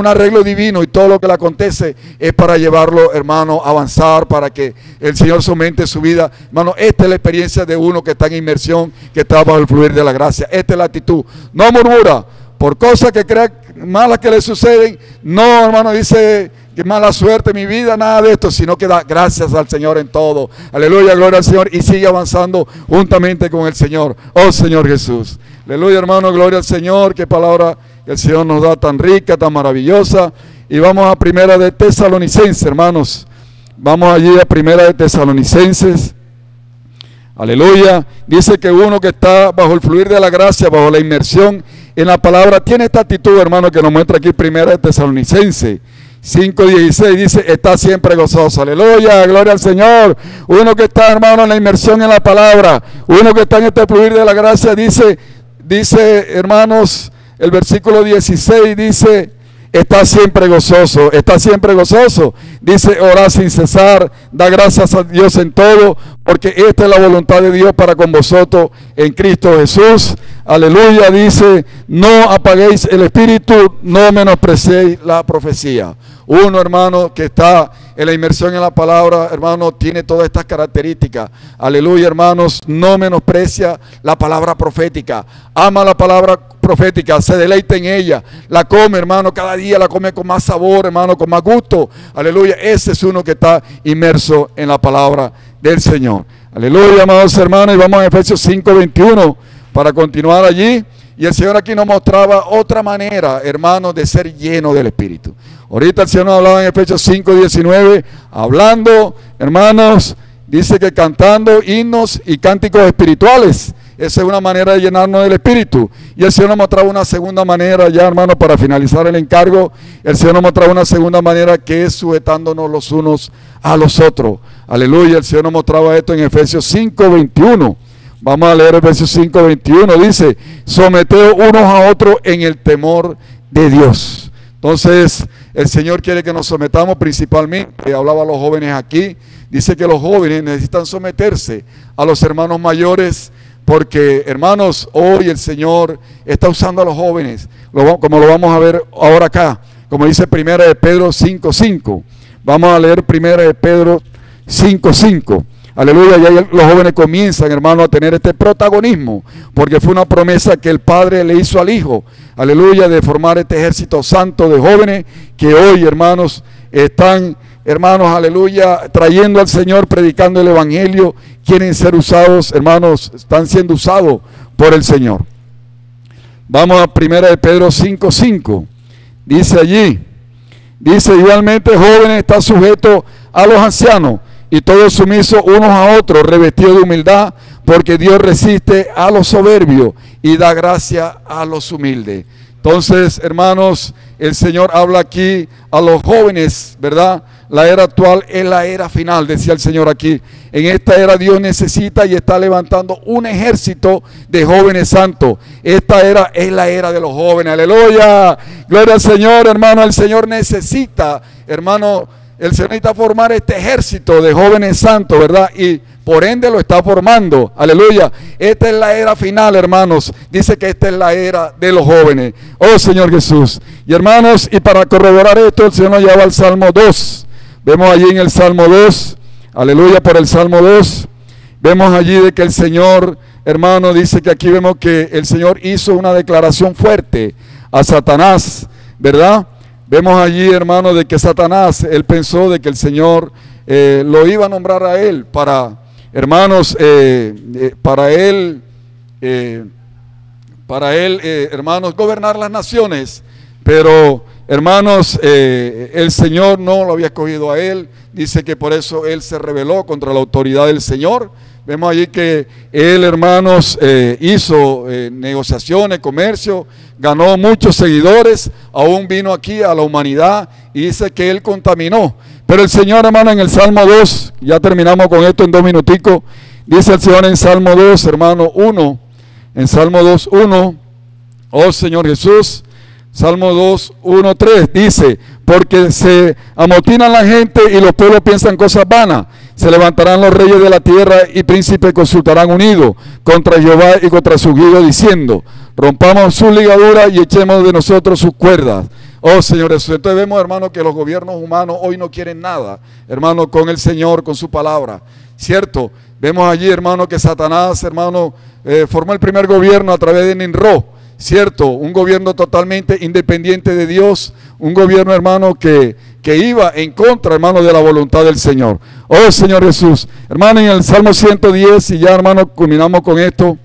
arreglo divino, y todo lo que le acontece es para llevarlo, hermano, a avanzar, para que el Señor somente su vida. Hermano, esta es la experiencia de uno que está en inmersión, que está bajo el fluir de la gracia. Esta es la actitud. No murmura por cosas que crea malas que le suceden. No, hermano, dice que mala suerte mi vida, nada de esto, sino que da gracias al Señor en todo. Aleluya, gloria al Señor, y sigue avanzando juntamente con el Señor. Oh Señor Jesús. Aleluya, hermano, gloria al Señor. Qué palabra el Señor nos da tan rica, tan maravillosa. Y vamos a Primera de Tesalonicenses, hermanos. Vamos allí a Primera de Tesalonicenses. Aleluya. Dice que uno que está bajo el fluir de la gracia, bajo la inmersión en la palabra, tiene esta actitud, hermano, que nos muestra aquí Primera de Tesalonicenses 5:16. Dice, está siempre gozoso. Aleluya, gloria al Señor. Uno que está, hermano, en la inmersión en la palabra, uno que está en este fluir de la gracia, dice, hermanos, el versículo 16 dice, está siempre gozoso, está siempre gozoso. Dice, orad sin cesar, da gracias a Dios en todo, porque esta es la voluntad de Dios para con vosotros en Cristo Jesús. Aleluya, dice, no apaguéis el espíritu, no menospreciéis la profecía. Uno, hermano, que está en la inmersión en la palabra, hermano, tiene todas estas características. Aleluya, hermanos, no menosprecia la palabra profética, ama la palabra profética, se deleita en ella, la come, hermano, cada día la come con más sabor, hermano, con más gusto. Aleluya, ese es uno que está inmerso en la palabra del Señor. Aleluya, amados hermanos, y vamos a Efesios 5:21 para continuar allí. Y el Señor aquí nos mostraba otra manera, hermano, de ser lleno del Espíritu. Ahorita el Señor nos hablaba en Efesios 5:19, hablando, hermanos, dice que cantando himnos y cánticos espirituales. Esa es una manera de llenarnos del Espíritu. Y el Señor nos mostraba una segunda manera, ya, hermano, para finalizar el encargo. El Señor nos mostraba una segunda manera, que es sujetándonos los unos a los otros. Aleluya, el Señor nos mostraba esto en Efesios 5:21. Vamos a leer Efesios 5:21. Dice, someteos unos a otros en el temor de Dios. Entonces, el Señor quiere que nos sometamos principalmente. Hablaba a los jóvenes aquí. Dice que los jóvenes necesitan someterse a los hermanos mayores, porque, hermanos, hoy el Señor está usando a los jóvenes, como lo vamos a ver ahora acá, como dice Primera de Pedro 5:5. Vamos a leer Primera de Pedro 5:5. Aleluya, y ahí los jóvenes comienzan, hermano, a tener este protagonismo, porque fue una promesa que el Padre le hizo al Hijo, aleluya, de formar este ejército santo de jóvenes que hoy, hermanos, están, hermanos, aleluya, trayendo al Señor, predicando el Evangelio, quieren ser usados, hermanos, están siendo usados por el Señor. Vamos a Primera de Pedro 5:5, dice allí, dice, igualmente jóvenes, está sujeto a los ancianos, y todos sumisos unos a otros, revestidos de humildad, porque Dios resiste a los soberbios y da gracia a los humildes. Entonces, hermanos, el Señor habla aquí a los jóvenes, ¿verdad? La era actual es la era final, decía el Señor aquí. En esta era Dios necesita y está levantando un ejército de jóvenes santos. Esta era es la era de los jóvenes. Aleluya. Gloria al Señor, hermano. El Señor necesita, hermano, el Señor necesita formar este ejército de jóvenes santos, ¿verdad? Y por ende lo está formando. Aleluya. Esta es la era final, hermanos. Dice que esta es la era de los jóvenes. Oh Señor Jesús. Y hermanos, y para corroborar esto, el Señor nos lleva al Salmo 2. Vemos allí en el Salmo 2. Aleluya, por el Salmo 2. Vemos allí de que el Señor, hermano, dice que aquí vemos que el Señor hizo una declaración fuerte a Satanás, ¿verdad? Vemos allí, hermano, de que Satanás, él pensó de que el Señor, lo iba a nombrar a él para, hermanos, para él, hermanos, gobernar las naciones. Pero, hermanos, el Señor no lo había escogido a él. Dice que por eso él se rebeló contra la autoridad del Señor. Vemos allí que él, hermanos, hizo negociaciones, comercio, ganó muchos seguidores, aún vino aquí a la humanidad y dice que él contaminó. Pero el Señor, hermano, en el Salmo 2, ya terminamos con esto en 2 minuticos, dice el Señor en Salmo 2, hermano, 1, en Salmo 2, 1, oh Señor Jesús, Salmo 2, 1, 3, dice, porque se amotinan la gente y los pueblos piensan cosas vanas. Se levantarán los reyes de la tierra y príncipes consultarán unidos contra Jehová y contra su ungido, diciendo, rompamos sus ligaduras y echemos de nosotros sus cuerdas. Oh Señor Jesús. Entonces vemos, hermano, que los gobiernos humanos hoy no quieren nada, hermano, con el Señor, con su palabra, ¿cierto? Vemos allí, hermano, que Satanás, hermano, formó el primer gobierno a través de Nimrod, ¿cierto? Un gobierno totalmente independiente de Dios, un gobierno, hermano, que iba en contra, hermano, de la voluntad del Señor. Oh Señor Jesús, hermano, en el Salmo 110, y ya, hermano, culminamos con esto,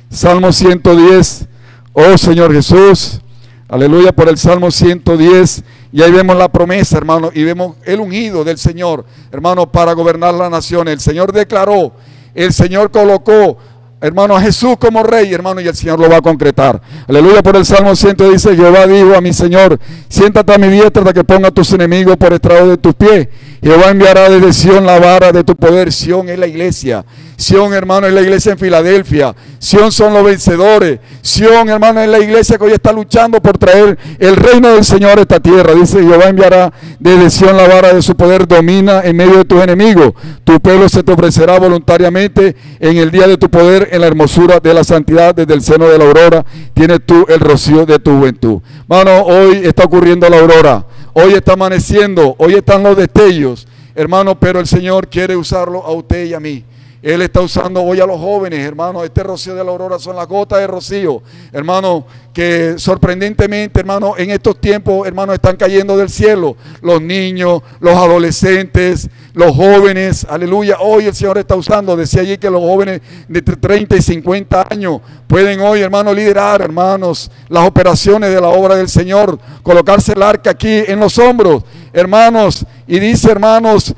Salmo 110, oh Señor Jesús, aleluya, por el Salmo 110, y ahí vemos la promesa, hermano, y vemos el ungido del Señor, hermano, para gobernar las naciones. El Señor declaró, el Señor colocó, hermano, a Jesús como rey, hermano, y el Señor lo va a concretar. Aleluya, por el Salmo 100 dice, Jehová dijo a mi Señor, siéntate a mi diestra hasta que ponga a tus enemigos por estrado de tus pies. Jehová enviará desde Sión la vara de tu poder. Sión es la iglesia. Sión, hermano, es la iglesia en Filadelfia. Sión son los vencedores. Sión, hermano, es la iglesia que hoy está luchando por traer el reino del Señor a esta tierra. Dice, Jehová enviará desde Sión la vara de su poder, domina en medio de tus enemigos. Tu pueblo se te ofrecerá voluntariamente en el día de tu poder, en la hermosura de la santidad, desde el seno de la aurora. Tienes tú el rocío de tu juventud. Hermano, hoy está ocurriendo la aurora. Hoy está amaneciendo, hoy están los destellos, hermano, pero el Señor quiere usarlo a usted y a mí. Él está usando hoy a los jóvenes, hermano. Este rocío de la aurora son las gotas de rocío, hermano, que sorprendentemente, hermano, en estos tiempos, hermano, están cayendo del cielo. Los niños, los adolescentes, los jóvenes, aleluya. Hoy el Señor está usando, decía allí que los jóvenes de 30 y 50 años pueden hoy, hermano, liderar, hermanos, las operaciones de la obra del Señor, colocarse el arca aquí en los hombros, hermanos, y dice, hermanos,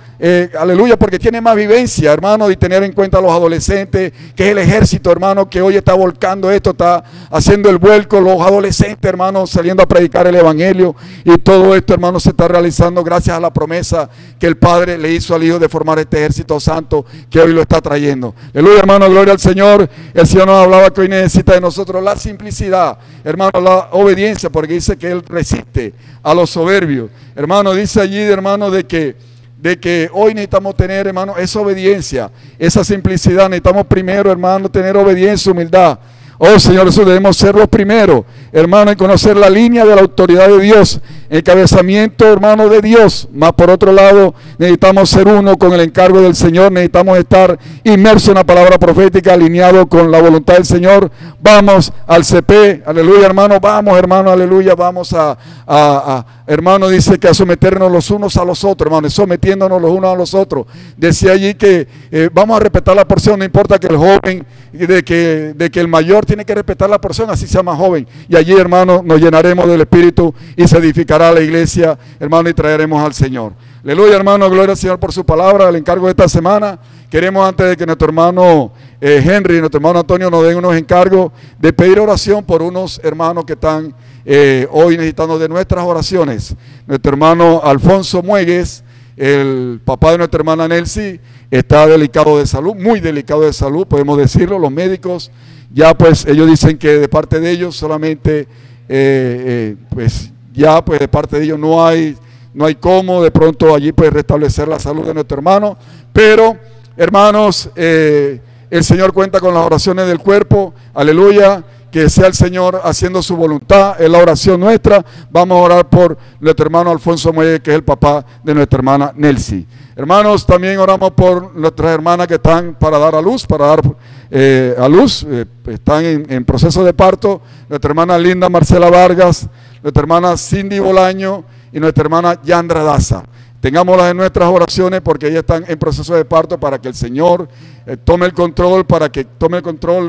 aleluya, porque tiene más vivencia, hermano, y tener en cuenta a los adolescentes, que es el ejército, hermano, que hoy está volcando esto, está haciendo el vuelco, los adolescentes, hermanos, saliendo a predicar el evangelio, y todo esto, hermano, se está realizando gracias a la promesa que el Padre le hizo al Hijo de formar este ejército santo que hoy lo está trayendo. Aleluya, hermano, gloria al Señor. El Señor nos hablaba que hoy necesita de nosotros la simplicidad, hermano, la obediencia, porque dice que Él resiste a los soberbios. Hermano, dice allí, hermano, de que hoy necesitamos tener, hermano, esa obediencia, esa simplicidad. Necesitamos primero, hermano, tener obediencia, humildad. Oh Señor Jesús, debemos ser los primeros, hermano, en conocer la línea de la autoridad de Dios, encabezamiento, hermano, de Dios. Más por otro lado, necesitamos ser uno con el encargo del Señor. Necesitamos estar inmersos en la palabra profética, alineado con la voluntad del Señor. Vamos al CP, aleluya, hermano, vamos, hermano, aleluya, vamos hermano, dice que a someternos los unos a los otros, hermano, sometiéndonos los unos a los otros. Decía allí que vamos a respetar la porción, no importa que el joven, de que el mayor tiene que respetar la porción, así sea más joven. Y allí, hermano, nos llenaremos del Espíritu y se edificará la iglesia, hermano, y traeremos al Señor. Aleluya, hermano, gloria al Señor por su palabra. El encargo de esta semana, queremos, antes de que nuestro hermano Henry y nuestro hermano Antonio nos den unos encargos, de pedir oración por unos hermanos que están hoy necesitando de nuestras oraciones. Nuestro hermano Alfonso Muegues, el papá de nuestra hermana Nelcy, está delicado de salud, muy delicado de salud, podemos decirlo. Los médicos ya, pues, ellos dicen que de parte de ellos solamente, pues, ya, pues, de parte de ellos no hay cómo de pronto allí, pues, restablecer la salud de nuestro hermano. Pero, hermanos, el Señor cuenta con las oraciones del cuerpo, aleluya. Que sea el Señor haciendo su voluntad, es la oración nuestra. Vamos a orar por nuestro hermano Alfonso Muelle, que es el papá de nuestra hermana Nelcy. Hermanos, también oramos por nuestras hermanas que están para dar a luz, están en proceso de parto. Nuestra hermana Linda Marcela Vargas, nuestra hermana Cindy Bolaño y nuestra hermana Yandra Daza. tengámoslas en nuestras oraciones, porque ellas están en proceso de parto, para que el Señor tome el control,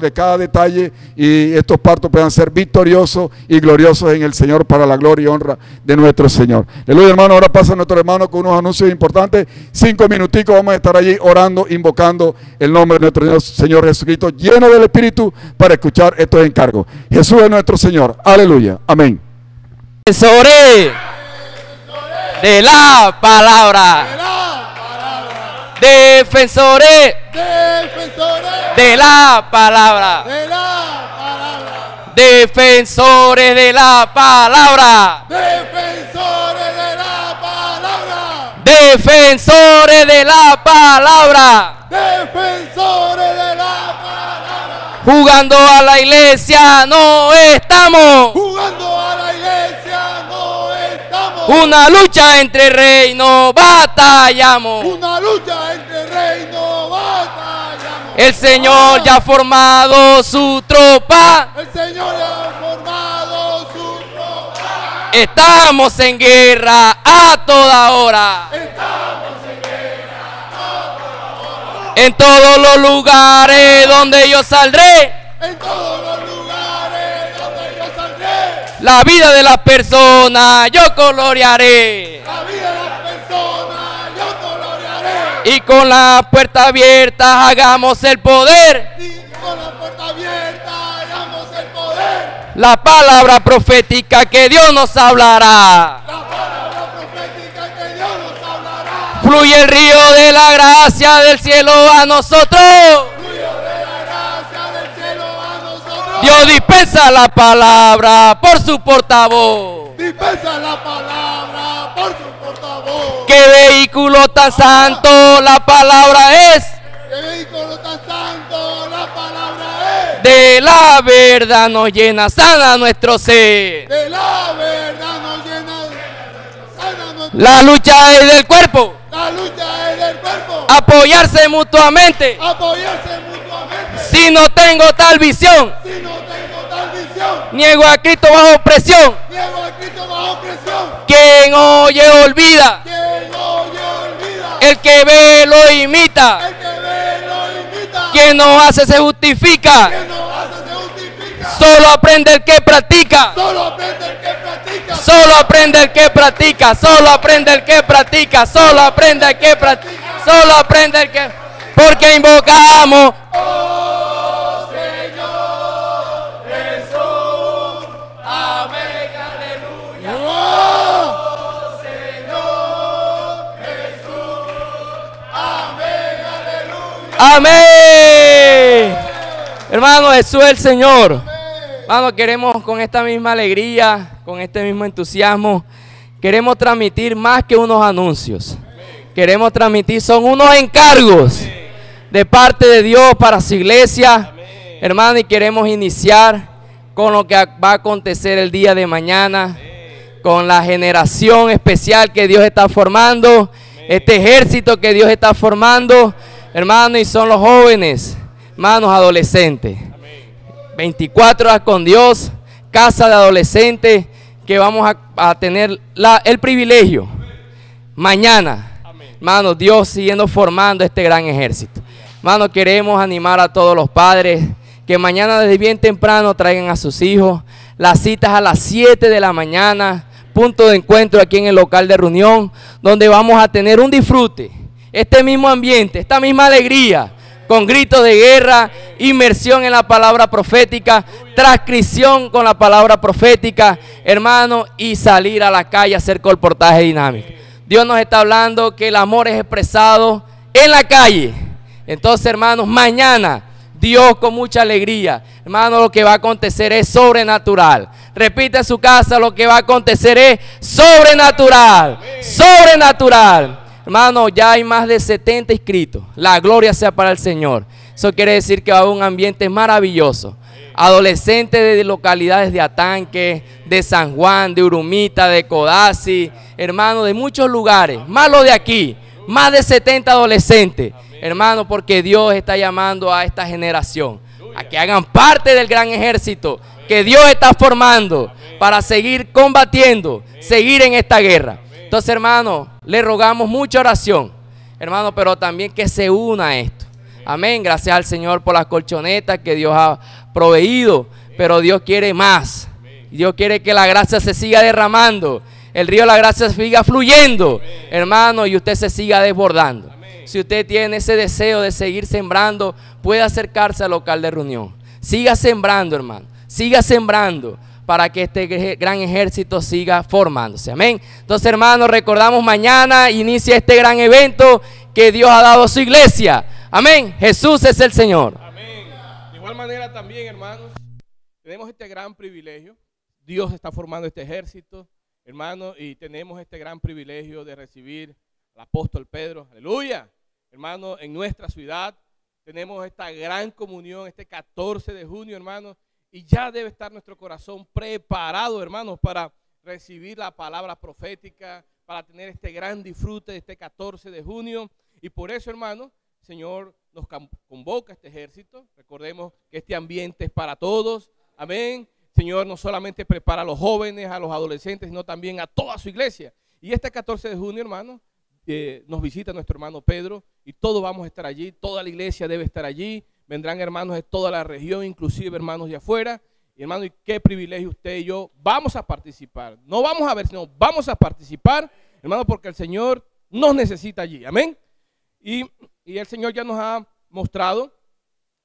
de cada detalle, y estos partos puedan ser victoriosos y gloriosos en el Señor, para la gloria y honra de nuestro Señor. Aleluya, hermano. Ahora pasa nuestro hermano con unos anuncios importantes. 5 minuticos vamos a estar allí orando, invocando el nombre de nuestro Señor Jesucristo, lleno del Espíritu, para escuchar estos encargos. Jesús es nuestro Señor. Aleluya. Amén. Defensores de la palabra. Defensores de la palabra. Defensores de la palabra. Defensores de la palabra. Jugando a la iglesia no estamos. Una lucha entre reinos batallamos. El Señor ya ha formado su tropa. Estamos en guerra a toda hora. En todos los lugares donde yo saldré. La vida de las personas yo colorearé. Y con las puertas abiertas hagamos el poder. La palabra profética que Dios nos hablará. Fluye el río de la gracia del cielo a nosotros. Dios dispensa la palabra por su portavoz. Qué vehículo tan santo la palabra es. De la verdad nos llena, sana nuestro ser. La lucha es del cuerpo. Apoyarse mutuamente. Si no tengo tal visión, niego a Cristo bajo presión. Quien oye olvida. El que ve lo imita. Quien no hace se justifica. Solo aprende el que practica. Solo aprende el que practica. Solo aprende el que practica. Solo aprende el que practica. Solo aprende el que. Porque invocamos. Oh Señor Jesús. Amén. Aleluya. Oh Señor Jesús. Amén. Aleluya. Amén. Hermano, Jesús es el Señor. Hermano, queremos con esta misma alegría, con este mismo entusiasmo, queremos transmitir más que unos anuncios. Queremos transmitir, son unos encargos de parte de Dios para su iglesia. Hermano, y queremos iniciar con lo que va a acontecer el día de mañana, con la generación especial que Dios está formando, este ejército que Dios está formando, hermano, y son los jóvenes, hermanos, adolescentes. 24 horas con Dios, casa de adolescentes, que vamos a tener el privilegio mañana, hermano, Dios siguiendo formando este gran ejército. Hermano, queremos animar a todos los padres que mañana desde bien temprano traigan a sus hijos. Las citas a las 7 de la mañana, punto de encuentro aquí en el local de reunión, donde vamos a tener un disfrute, este mismo ambiente, esta misma alegría, con gritos de guerra, inmersión en la palabra profética, transcripción con la palabra profética, hermano, y salir a la calle a hacer colportaje dinámico. Dios nos está hablando que el amor es expresado en la calle. Entonces, hermanos, mañana Dios con mucha alegría, hermano, lo que va a acontecer es sobrenatural. Repite en su casa, lo que va a acontecer es sobrenatural, sobrenatural. Hermano, ya hay más de 70 inscritos. La gloria sea para el Señor. Eso quiere decir que va a haber un ambiente maravilloso. Adolescentes de localidades de Atanque, de San Juan, de Urumita, de Codazzi, hermano, de muchos lugares, más lo de aquí, más de 70 adolescentes, hermano, porque Dios está llamando a esta generación a que hagan parte del gran ejército que Dios está formando para seguir combatiendo, seguir en esta guerra. Entonces, hermano, le rogamos mucha oración, hermano, pero también que se una a esto. Amén. Gracias al Señor por las colchonetas que Dios ha proveído, pero Dios quiere más. Dios quiere que la gracia se siga derramando, el río de la gracia siga fluyendo, hermano, y usted se siga desbordando. Si usted tiene ese deseo de seguir sembrando, puede acercarse al local de reunión. Siga sembrando, hermano, siga sembrando para que este gran ejército siga formándose. Amén. Entonces, hermanos, recordamos mañana inicia este gran evento que Dios ha dado a su iglesia. Amén. Jesús es el Señor. Amén. De igual manera también, hermanos, tenemos este gran privilegio. Dios está formando este ejército, hermano, y tenemos este gran privilegio de recibir al apóstol Pedro. Aleluya. Hermano, en nuestra ciudad tenemos esta gran comunión este 14 de junio, hermano, y ya debe estar nuestro corazón preparado, hermanos, para recibir la palabra profética, para tener este gran disfrute de este 14 de junio. Y por eso, hermano, el Señor nos convoca a este ejército. Recordemos que este ambiente es para todos. Amén. El Señor no solamente prepara a los jóvenes, a los adolescentes, sino también a toda su iglesia. Y este 14 de junio, hermano, nos visita nuestro hermano Pedro y todos vamos a estar allí. Toda la iglesia debe estar allí. Vendrán hermanos de toda la región, inclusive hermanos de afuera. Y hermano, y qué privilegio usted y yo vamos a participar. No vamos a ver, sino vamos a participar, hermano, porque el Señor nos necesita allí. Amén. Y el Señor ya nos ha mostrado,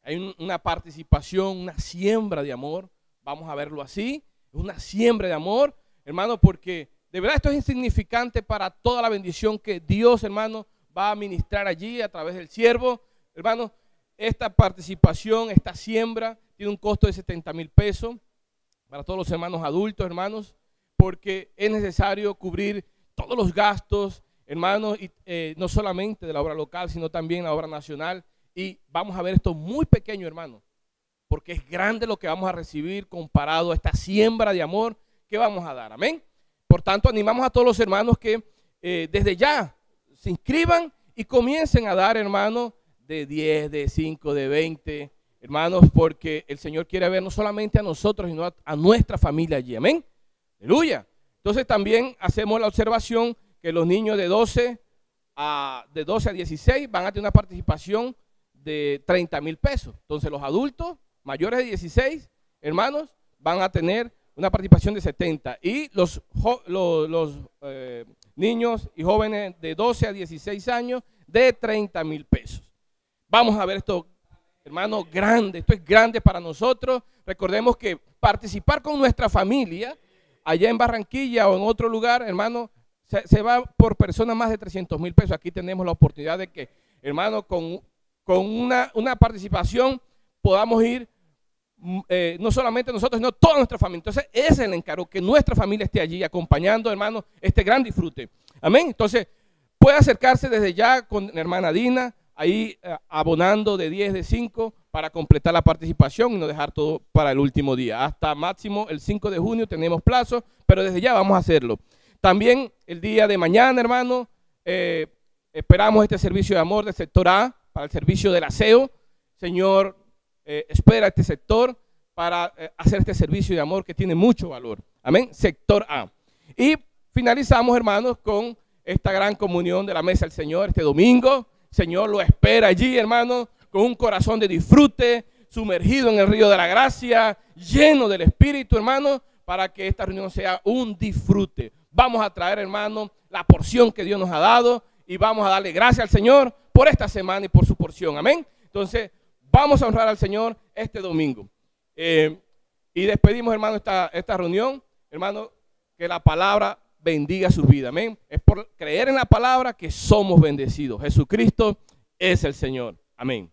hay una participación, una siembra de amor. Vamos a verlo así, una siembra de amor, hermano, porque de verdad esto es insignificante para toda la bendición que Dios, hermano, va a ministrar allí a través del siervo. Hermano, esta participación, esta siembra, tiene un costo de 70,000 pesos para todos los hermanos adultos, hermanos, porque es necesario cubrir todos los gastos, hermanos, y no solamente de la obra local, sino también la obra nacional. Y vamos a ver esto muy pequeño, hermano, porque es grande lo que vamos a recibir comparado a esta siembra de amor que vamos a dar. Amén. Por tanto, animamos a todos los hermanos que desde ya se inscriban y comiencen a dar, hermanos, de 10, de 5, de 20, hermanos, porque el Señor quiere ver no solamente a nosotros, sino a nuestra familia allí. Amén. Aleluya. Entonces también hacemos la observación que los niños de 12 a 16 van a tener una participación de 30,000 pesos. Entonces los adultos mayores de 16, hermanos, van a tener una participación de 70. Y los niños y jóvenes de 12 a 16 años de 30,000 pesos. Vamos a ver esto, hermano, grande. Esto es grande para nosotros. Recordemos que participar con nuestra familia, allá en Barranquilla o en otro lugar, hermano, se va por persona más de 300,000 pesos. Aquí tenemos la oportunidad de que, hermano, con una participación podamos ir, no solamente nosotros, sino toda nuestra familia. Entonces, ese es el encargo, que nuestra familia esté allí acompañando, hermano, este gran disfrute. Amén. Entonces, puede acercarse desde ya con la hermana Dina, ahí abonando de 10, de 5, para completar la participación y no dejar todo para el último día. Hasta máximo el 5 de junio tenemos plazo, pero desde ya vamos a hacerlo. También el día de mañana, hermano, esperamos este servicio de amor del sector A para el servicio del aseo. Señor, espera este sector para hacer este servicio de amor que tiene mucho valor. Amén. Sector A. Y finalizamos, hermanos, con esta gran comunión de la mesa del Señor este domingo. Señor lo espera allí, hermano, con un corazón de disfrute, sumergido en el río de la gracia, lleno del Espíritu, hermano, para que esta reunión sea un disfrute. Vamos a traer, hermano, la porción que Dios nos ha dado y vamos a darle gracias al Señor por esta semana y por su porción. Amén. Entonces, vamos a honrar al Señor este domingo. Y despedimos, hermano, esta reunión. Hermano, que la palabra bendiga su vida. Amén. Es por creer en la palabra que somos bendecidos. Jesucristo es el Señor. Amén.